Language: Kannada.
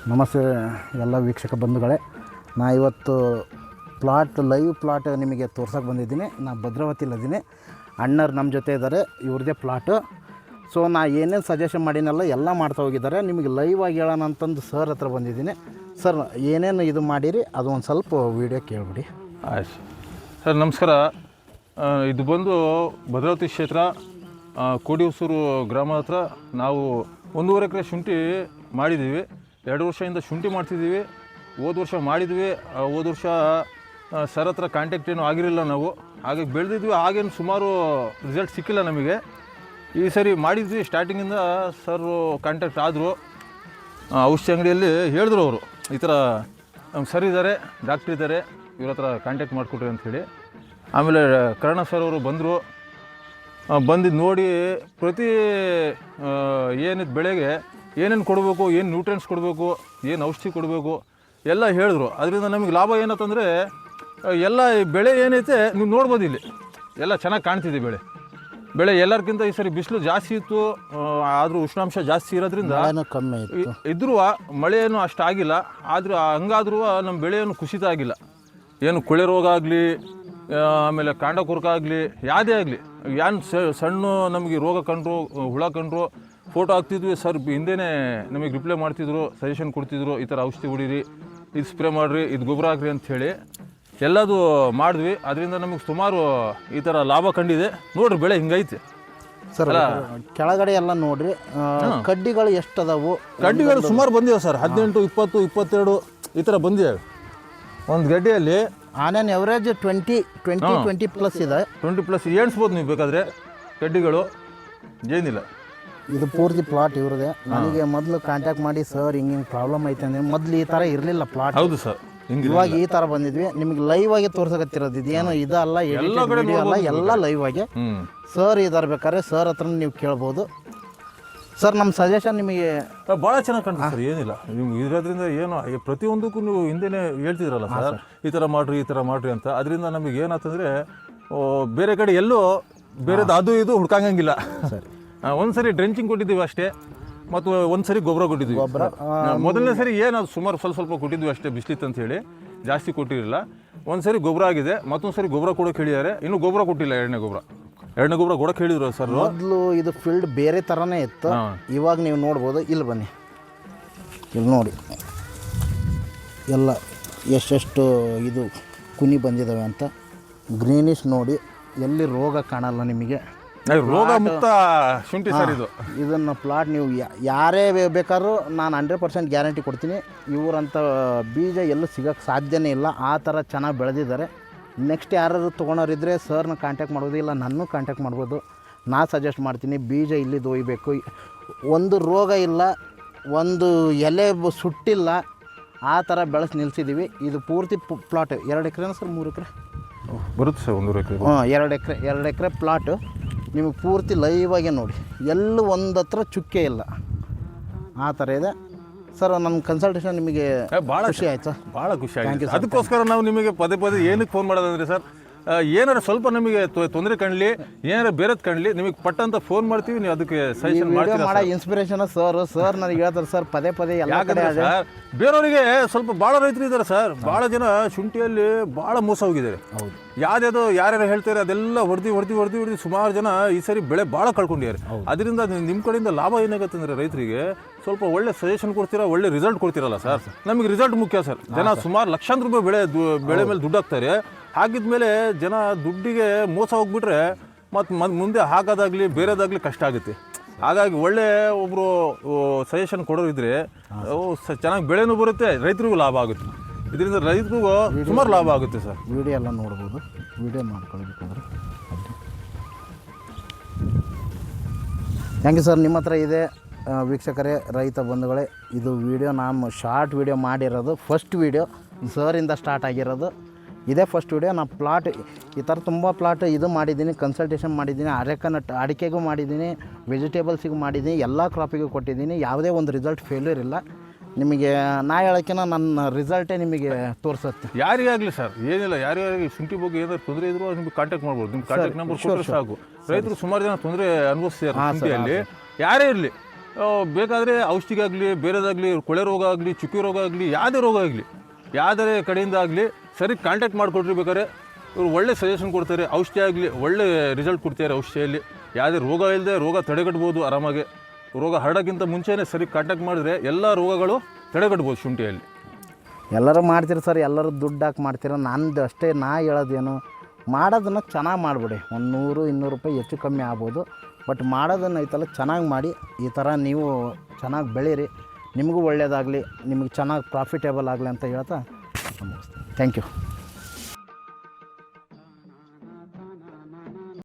ನಮಸ್ತೆ ಎಲ್ಲ ವೀಕ್ಷಕ ಬಂಧುಗಳೇ. ನಾ ಇವತ್ತು ಲೈವ್ ಪ್ಲಾಟ್ ನಿಮಗೆ ತೋರ್ಸೋಕೆ ಬಂದಿದ್ದೀನಿ. ನಾ ಭದ್ರಾವತಿಲಿದ್ದೀನಿ. ಅಣ್ಣರು ನಮ್ಮ ಜೊತೆ ಇದ್ದಾರೆ, ಇವ್ರದ್ದೇ ಪ್ಲಾಟು. ಸೊ ನಾ ಏನೇನು ಸಜೆಷನ್ ಮಾಡಿನಲ್ಲ ಎಲ್ಲ ಮಾಡ್ತಾ ಹೋಗಿದ್ದಾರೆ. ನಿಮಗೆ ಲೈವ್ ಆಗಿ ಹೇಳೋಣ ಅಂತಂದು ಸರ್ ಹತ್ರ ಬಂದಿದ್ದೀನಿ. ಸರ್ ಏನೇನು ಇದು ಮಾಡಿರಿ ಅದು ಒಂದು ಸ್ವಲ್ಪ ವೀಡಿಯೋ ಕೇಳಿಬಿಡಿ. ಆಯ್ತು ಸರ್, ನಮಸ್ಕಾರ. ಇದು ಬಂದು ಭದ್ರಾವತಿ ಕ್ಷೇತ್ರ ಕೋಡಿಹೊಸೂರು ಗ್ರಾಮ ಹತ್ರ ನಾವು 1.5 ಎಕರೆ ಶುಂಠಿ ಮಾಡಿದ್ದೀವಿ. 2 ವರ್ಷದಿಂದ ಶುಂಠಿ ಮಾಡ್ತಿದ್ದೀವಿ. ಹೋದ ವರ್ಷ ಮಾಡಿದ್ವಿ. ಹೋದ ವರ್ಷ ಸರ್ ಹತ್ರ ಕಾಂಟ್ಯಾಕ್ಟ್ ಏನೂ ಆಗಿರಲಿಲ್ಲ ನಾವು, ಹಾಗಾಗಿ ಬೆಳೆದಿದ್ವಿ. ಆಗೇನು ಸುಮಾರು ರಿಸಲ್ಟ್ ಸಿಕ್ಕಿಲ್ಲ ನಮಗೆ. ಈ ಸರಿ ಮಾಡಿದ್ವಿ. ಸ್ಟಾರ್ಟಿಂಗಿಂದ ಸರ್ ಕಾಂಟ್ಯಾಕ್ಟ್ ಆದರು. ಔಷಧಿ ಅಂಗಡಿಯಲ್ಲಿ ಹೇಳಿದ್ರು ಅವರು, ಈ ಥರ ನಮ್ಮ ಸರ್ ಇದ್ದಾರೆ, ಡಾಕ್ಟ್ರ್ ಇದ್ದಾರೆ, ಇವ್ರ ಹತ್ರ ಕಾಂಟ್ಯಾಕ್ಟ್ ಮಾಡಿಕೊಡ್ರಿ ಅಂಥೇಳಿ. ಆಮೇಲೆ ಕರ್ಣ ಸರ್ ಅವರು ಬಂದರು. ಬಂದಿದ್ದು ನೋಡಿ ಪ್ರತಿ ಏನಿದ್ದು ಬೆಳೆಗೆ ಏನೇನು ಕೊಡಬೇಕು, ಏನು ನ್ಯೂಟ್ರಿಯೆಂಟ್ಸ್ ಕೊಡಬೇಕು, ಏನು ಔಷಧಿ ಕೊಡಬೇಕು ಎಲ್ಲ ಹೇಳಿದ್ರು. ಅದರಿಂದ ನಮಗೆ ಲಾಭ ಏನಂತಂದರೆ ಎಲ್ಲ ಬೆಳೆ ಏನೈತೆ ನೀವು ನೋಡ್ಬೋದು, ಇಲ್ಲಿ ಎಲ್ಲ ಚೆನ್ನಾಗಿ ಕಾಣ್ತಿದೆ ಬೆಳೆ ಎಲ್ಲರಿಗಿಂತ. ಈ ಸರಿ ಬಿಸಿಲು ಜಾಸ್ತಿ ಇತ್ತು, ಆದರೂ ಉಷ್ಣಾಂಶ ಜಾಸ್ತಿ ಇರೋದ್ರಿಂದ ಕಮ್ಮಿ ಇದ್ರೂ ಮಳೆಯೇನು ಅಷ್ಟು ಆಗಿಲ್ಲ. ಆದರೂ ಹಂಗಾದ್ರೂ ನಮ್ಮ ಬೆಳೆಯನ್ನು ಕುಸಿತ ಆಗಿಲ್ಲ. ಏನು ಕೊಳೆ ರೋಗ ಆಗಲಿ, ಆಮೇಲೆ ಕಾಂಡ ಕೊರಕ ಆಗಲಿ, ಯಾವುದೇ ಆಗಲಿ, ಏನು ಸಣ್ಣ ನಮಗೆ ರೋಗ ಕಂಡ್ರು, ಹುಳ ಕಂಡ್ರು ಫೋಟೋ ಹಾಕ್ತಿದ್ವಿ. ಸರ್ ಹಿಂದೆಯೇ ನಮಗೆ ರಿಪ್ಲೈ ಮಾಡ್ತಿದ್ರು, ಸಜೆಷನ್ ಕೊಡ್ತಿದ್ರು, ಈ ಥರ ಔಷಧಿ ಹೊಡೀರಿ, ಇದು ಸ್ಪ್ರೇ ಮಾಡಿರಿ, ಇದು ಗೊಬ್ಬರ ಹಾಕ್ರಿ ಅಂಥೇಳಿ ಎಲ್ಲದು ಮಾಡಿದ್ವಿ. ಅದರಿಂದ ನಮಗೆ ಸುಮಾರು ಈ ಥರ ಲಾಭ ಕಂಡಿದೆ. ನೋಡ್ರಿ ಬೆಳೆ ಹಿಂಗೈತೆ ಸರ್. ಕೆಳಗಡೆ ಎಲ್ಲ ನೋಡ್ರಿ, ಕಡ್ಡಿಗಳು ಎಷ್ಟು ಅದಾವು? ಕಡ್ಡಿಗಳು ಸುಮಾರು ಬಂದಿವೆ ಸರ್. 18, 20, 22 ಈ ಥರ ಬಂದಿವೆ ಒಂದು ಗಡ್ಡೆಯಲ್ಲಿ. ಆನ್ ಎವರೇಜ್ 20 ಪ್ಲಸ್ ಇದೆ. 20+ ಎಣಿಸ್ಬೋದು ನೀವು ಬೇಕಾದರೆ ಕಡ್ಡಿಗಳು, ಏನಿಲ್ಲ. ಇದು ಪೂರ್ತಿ ಪ್ಲಾಟ್ ಇವ್ರದೇ. ನನಗೆ ಮೊದಲು ಕಾಂಟ್ಯಾಕ್ಟ್ ಮಾಡಿ ಸರ್ ಹಿಂಗೆ ಪ್ರಾಬ್ಲಮ್ ಐತೆ ಅಂದರೆ ಮೊದಲು ಈ ಥರ ಇರಲಿಲ್ಲ ಪ್ಲಾಟ್. ಹೌದು ಸರ್, ಇವಾಗ ಈ ಥರ ಬಂದಿದ್ವಿ. ನಿಮಗೆ ಲೈವ್ ಆಗಿ ತೋರ್ಸಕತ್ತಿರೋದು ಇದೇನು ಇದಲ್ಲ, ವಿಡಿಯೋ ಅಲ್ಲ, ಎಲ್ಲ ಲೈವ್ ಆಗಿ ಸರ್ ಇದಾರೆ. ಬೇಕಾದ್ರೆ ಸರ್ ಹತ್ರ ನೀವು ಕೇಳ್ಬೋದು. ಸರ್ ನಮ್ಮ ಸಜೆಷನ್ ನಿಮಗೆ ಭಾಳ ಚೆನ್ನಾಗಿ ಕಾಣ್ತದೆ ಸರ್. ಏನಿಲ್ಲ, ನಿಮ್ಗೆ ಇರೋದ್ರಿಂದ ಏನು ಪ್ರತಿಯೊಂದಕ್ಕೂ ನೀವು ಹಿಂದೆನೇ ಹೇಳ್ತಿದ್ರಲ್ಲ ಸರ್, ಈ ಥರ ಮಾಡಿರಿ, ಈ ಥರ ಮಾಡಿರಿ ಅಂತ. ಅದರಿಂದ ನಮಗೆ ಏನಾಯ್ತಂದರೆ ಬೇರೆ ಕಡೆ ಎಲ್ಲೂ ಬೇರೆದು ಅದು ಇದು ಹುಡ್ಕಂಗಿಲ್ಲ. ಸರಿ, ಒಂದ್ಸರಿ ಡ್ರೆಂಚಿಂಗ್ ಕೊಟ್ಟಿದ್ದೀವಿ ಅಷ್ಟೇ, ಮತ್ತು ಒಂದ್ಸರಿ ಗೊಬ್ಬರ ಕೊಟ್ಟಿದ್ವಿ. ಮೊದಲನೇ ಸರಿ ಏನು ಅದು ಸುಮಾರು ಸ್ವಲ್ಪ ಕೊಟ್ಟಿದ್ವಿ ಅಷ್ಟೇ, ಬಿಸಿಲಿತ್ತು ಅಂತ ಹೇಳಿ ಜಾಸ್ತಿ ಕೊಟ್ಟಿರಲಿಲ್ಲ. ಒಂದ್ಸರಿ ಗೊಬ್ಬರ ಆಗಿದೆ, ಮತ್ತೊಂದು ಸರಿ ಗೊಬ್ಬರ ಕೊಡೋಕೆ ಹೇಳಿದ್ದಾರೆ. ಇನ್ನೂ ಗೊಬ್ಬರ ಕೊಟ್ಟಿಲ್ಲ. ಎರಡನೇ ಗೊಬ್ಬರ ಕೊಡೋಕೆ ಹೇಳಿದ್ರು ಸರ್. ಮೊದಲು ಇದು ಫೀಲ್ಡ್ ಬೇರೆ ಥರನೇ ಇತ್ತು. ಇವಾಗ ನೀವು ನೋಡ್ಬೋದು. ಇಲ್ಲಿ ಬನ್ನಿ, ಇಲ್ಲಿ ನೋಡಿ ಎಲ್ಲ ಎಷ್ಟೆಷ್ಟು ಇದು ಕುನಿ ಬಂದಿದ್ದಾವೆ ಅಂತ. ಗ್ರೀನಿಶ್ ನೋಡಿ, ಎಲ್ಲಿ ರೋಗ ಕಾಣಲ್ಲ ನಿಮಗೆ. ರೋಗ ಮುಕ್ತ ಶುಂಠಿ ಸರ್ ಇದು. ಇದನ್ನು ಪ್ಲಾಟ್ ನೀವು ಯಾರೇ ಬೇಕಾದ್ರೂ ನಾನು 100% ಗ್ಯಾರಂಟಿ ಕೊಡ್ತೀನಿ. ಇವರಂಥ ಬೀಜ ಎಲ್ಲೂ ಸಿಗೋಕ್ಕೆ ಸಾಧ್ಯನೇ ಇಲ್ಲ. ಆ ಥರ ಚೆನ್ನಾಗಿ ಬೆಳೆದಿದ್ದಾರೆ. ನೆಕ್ಸ್ಟ್ ಯಾರು ತೊಗೊಳೋರಿದ್ದರೆ ಸರ್ನ ಕಾಂಟ್ಯಾಕ್ಟ್ ಮಾಡ್ಬೋದು, ಇಲ್ಲ ನನ್ನ ಕಾಂಟ್ಯಾಕ್ಟ್ ಮಾಡ್ಬೋದು. ನಾ ಸಜೆಸ್ಟ್ ಮಾಡ್ತೀನಿ. ಬೀಜ ಇಲ್ಲಿದ್ದು ಒಯ್ಬೇಕು. ಒಂದು ರೋಗ ಇಲ್ಲ, ಒಂದು ಎಲೆ ಸುಟ್ಟಿಲ್ಲ, ಆ ಥರ ಬೆಳೆಸಿ ನಿಲ್ಲಿಸಿದ್ದೀವಿ. ಇದು ಪೂರ್ತಿ ಪ್ಲಾಟ್ 2 ಎಕರೆನಾ ಸರ್, 3 ಎಕರೆ ಬರುತ್ತೆ ಸರ್? 1 ಎಕರೆ. 2 ಎಕರೆ ಪ್ಲಾಟು. ನಿಮಗೆ ಪೂರ್ತಿ ಲೈವಾಗೆ ನೋಡಿ, ಎಲ್ಲೂ ಒಂದು ಹತ್ರ ಚುಕ್ಕೆ ಇಲ್ಲ, ಆ ಥರ ಇದೆ ಸರ್. ನನ್ನ ಕನ್ಸಲ್ಟೇಷನ್ ನಿಮಗೆ ಭಾಳ ಖುಷಿ ಆಯ್ತು. ಭಾಳ ಖುಷಿ ಆಗಿದೆ. ಅದಕ್ಕೋಸ್ಕರ ನಾವು ನಿಮಗೆ ಪದೇ ಏನಕ್ಕೆ ಫೋನ್ ಮಾಡೋದಂದರೆ ಸರ್, ಏನಾರು ಸ್ವಲ್ಪ ನಮಗೆ ತೊಂದರೆ ಕಾಣಲಿ, ಏನಾರು ಬೇರೆದು ಕಾಣಲಿ, ನಿಮಗೆ ಪಟ್ಟಂತ ಫೋನ್ ಮಾಡ್ತೀವಿ. ನೀವು ಅದಕ್ಕೆ ಸಜೆಷನ್ ಮಾಡ್ತೀರಾ. ಮಾಡೋ ಇನ್ಸ್ಪಿರೇಷನ್ ಸರ್ ನನಗೆ ಹೇಳ್ತಾರೆ ಸರ್ ಪದೇ ಎಲ್ಲ ಕಡೆ. ಸರ್ ಬೇರೆಯವರಿಗೆ ಸ್ವಲ್ಪ ಭಾಳ ರೈತರು ಇದ್ದಾರೆ ಸರ್. ಭಾಳ ಜನ ಶುಂಠಿಯಲ್ಲಿ ಭಾಳ ಮೋಸ ಹೋಗಿದ್ದಾರೆ. ಹೌದು, ಯಾರ್ಯಾರು ಹೇಳ್ತಾರೆ ಅದೆಲ್ಲ ಹೊಡೆದು ಸುಮಾರು ಜನ ಈ ಸರಿ ಬೆಳೆ ಭಾಳ ಕಳ್ಕೊಂಡಿದ್ದಾರೆ. ಅದರಿಂದ ನಿಮ್ಮ ಕಡೆಯಿಂದ ಲಾಭ ಏನಾಗುತ್ತೆ ಅಂದರೆ ರೈತರಿಗೆ ಸ್ವಲ್ಪ ಒಳ್ಳೆ ಸಜೆಷನ್ ಕೊಡ್ತೀರಾ, ಒಳ್ಳೆ ರಿಸಲ್ಟ್ ಕೊಡ್ತೀರಲ್ಲ ಸರ್. ನಮಗೆ ರಿಸಲ್ಟ್ ಮುಖ್ಯ ಸರ್. ಜನ ಸುಮಾರು ಲಕ್ಷಾಂತರ ರೂಪಾಯಿ ಬೆಳೆ ಮೇಲೆ ದುಡ್ಡು ಹಾಕ್ತಾರೆ. ಹಾಕಿದ್ಮೇಲೆ ಜನ ದುಡ್ಡಿಗೆ ಮೋಸ ಹೋಗ್ಬಿಟ್ರೆ ಮತ್ತು ಮುಂದೆ ಹಾಕೋದಾಗಲಿ ಬೇರೆದಾಗಲಿ ಕಷ್ಟ ಆಗುತ್ತೆ. ಹಾಗಾಗಿ ಒಳ್ಳೆ ಒಬ್ಬರು ಸಜೆಷನ್ ಕೊಡೋರಿದ್ರೆ ಚೆನ್ನಾಗಿ ಬೆಳೆನೂ ಬರುತ್ತೆ, ರೈತರಿಗೂ ಲಾಭ ಆಗುತ್ತೆ. ಇದರಿಂದ ರೈತರಿಗೂ ಸುಮಾರು ಲಾಭ ಆಗುತ್ತೆ ಸರ್. ವಿಡಿಯೋ ಎಲ್ಲ ನೋಡ್ಬೋದು. ವಿಡಿಯೋ ಮಾಡ್ಕೊಳ್ಬೇಕಾದ್ರೆ ಥ್ಯಾಂಕ್ ಯು ಸರ್. ನಿಮ್ಮ ಹತ್ರ ಇದೆ ವೀಕ್ಷಕರೇ, ರೈತ ಬಂಧುಗಳೇ. ಇದು ವಿಡಿಯೋ ನಾನು ಶಾರ್ಟ್ ವಿಡಿಯೋ ಮಾಡಿರೋದು, ಫಸ್ಟ್ ವಿಡಿಯೋ ಸರಿಂದ ಸ್ಟಾರ್ಟ್ ಆಗಿರೋದು. ಇದೇ ಫಸ್ಟ್ ವಿಡಿಯೋ. ನಾನು ಪ್ಲಾಟ್ ಈ ಥರ ತುಂಬ ಪ್ಲಾಟ್ ಇದು ಮಾಡಿದ್ದೀನಿ, ಕನ್ಸಲ್ಟೇಷನ್ ಮಾಡಿದ್ದೀನಿ. ಅಡಿಕೆಗೂ ಮಾಡಿದ್ದೀನಿ, ವೆಜಿಟೇಬಲ್ಸಿಗೂ ಮಾಡಿದ್ದೀನಿ, ಎಲ್ಲ ಕ್ರಾಪಿಗೂ ಕೊಟ್ಟಿದ್ದೀನಿ. ಯಾವುದೇ ಒಂದು ರಿಸಲ್ಟ್ ಫೇಲ್ಯೂರ್ ಇಲ್ಲ. ನಿಮಗೆ ನಾ ಹೇಳೋಕ್ಕಿಂತ ನನ್ನ ರಿಸಲ್ಟೇ ನಿಮಗೆ ತೋರಿಸುತ್ತೆ. ಯಾರಿಗಾಗಲಿ ಸರ್, ಏನಿಲ್ಲ, ಯಾರಿಗಾಗಲಿ ಶುಂಠಿ ಬಗ್ಗೆ ಏನಾದ್ರು ತೊಂದರೆ ಇದ್ರೂ ನಿಮಗೆ ಕಾಂಟ್ಯಾಕ್ಟ್ ಮಾಡ್ಬೋದು. ನಿಮ್ಮ ಕಾಂಟ್ಯಾಕ್ಟ್ ನಂಬರ್ ಕೊಟ್ಟರೆ ಸಾಕು. ರೈತರು ಸುಮಾರು ಜನ ತೊಂದರೆ ಅನುಭವಿಸ್ತಾರೆ ಶುಂಠಿಯಲ್ಲಿ. ಯಾರೇ ಇರಲಿ, ಬೇಕಾದರೆ ಔಷಧಿಗಾಗಲಿ ಬೇರೆದಾಗಲಿ ಕೊಳೆ ರೋಗ ಆಗಲಿ ಚುಕ್ಕಿ ರೋಗ ಆಗಲಿ ಯಾವುದೇ ರೋಗ ಆಗಲಿ ಯಾವುದೇ ಕಡೆಯಿಂದ ಆಗಲಿ ಸರಿ ಕಾಂಟ್ಯಾಕ್ಟ್ ಮಾಡಿಕೊಡ್ರಿ. ಬೇಕಾದ್ರೆ ಇವರು ಒಳ್ಳೆ ಸಜೆಷನ್ ಕೊಡ್ತಾರೆ. ಔಷಧಿ ಆಗಲಿ ಒಳ್ಳೆ ರಿಸಲ್ಟ್ ಕೊಡ್ತಾರೆ. ಔಷಧಿಯಲ್ಲಿ ಯಾವುದೇ ರೋಗ ಇಲ್ಲದೆ ರೋಗ ತಡೆಗಟ್ಬೋದು ಆರಾಮಾಗಿ. ರೋಗ ಹರಡೋಕ್ಕಿಂತ ಮುಂಚೆನೇ ಸರಿ ಕಾಂಟ್ಯಾಕ್ಟ್ ಮಾಡಿದ್ರೆ ಎಲ್ಲ ರೋಗಗಳು ತಡೆಗಟ್ಬೋದು ಶುಂಠಿಯಲ್ಲಿ. ಎಲ್ಲರೂ ಮಾಡ್ತೀರಿ ಸರ್, ಎಲ್ಲರೂ ದುಡ್ಡು ಹಾಕಿ ಮಾಡ್ತೀರ. ನಂದು ಅಷ್ಟೇ ನಾ ಹೇಳೋದೇನು, ಮಾಡೋದನ್ನು ಚೆನ್ನಾಗಿ ಮಾಡಿಬಿಡಿ. 100-200 ರೂಪಾಯಿ ಹೆಚ್ಚು ಕಮ್ಮಿ ಆಗ್ಬೋದು, ಬಟ್ ಮಾಡೋದನ್ನು ಐತಲ್ಲ ಚೆನ್ನಾಗಿ ಮಾಡಿ. ಈ ಥರ ನೀವು ಚೆನ್ನಾಗಿ ಬೆಳೀರಿ, ನಿಮಗೂ ಒಳ್ಳೆಯದಾಗಲಿ, ನಿಮಗೆ ಚೆನ್ನಾಗಿ ಪ್ರಾಫಿಟೇಬಲ್ ಆಗಲಿ ಅಂತ ಹೇಳ್ತಾ ಮುಗಿಸ್ತೀನಿ. Thank you.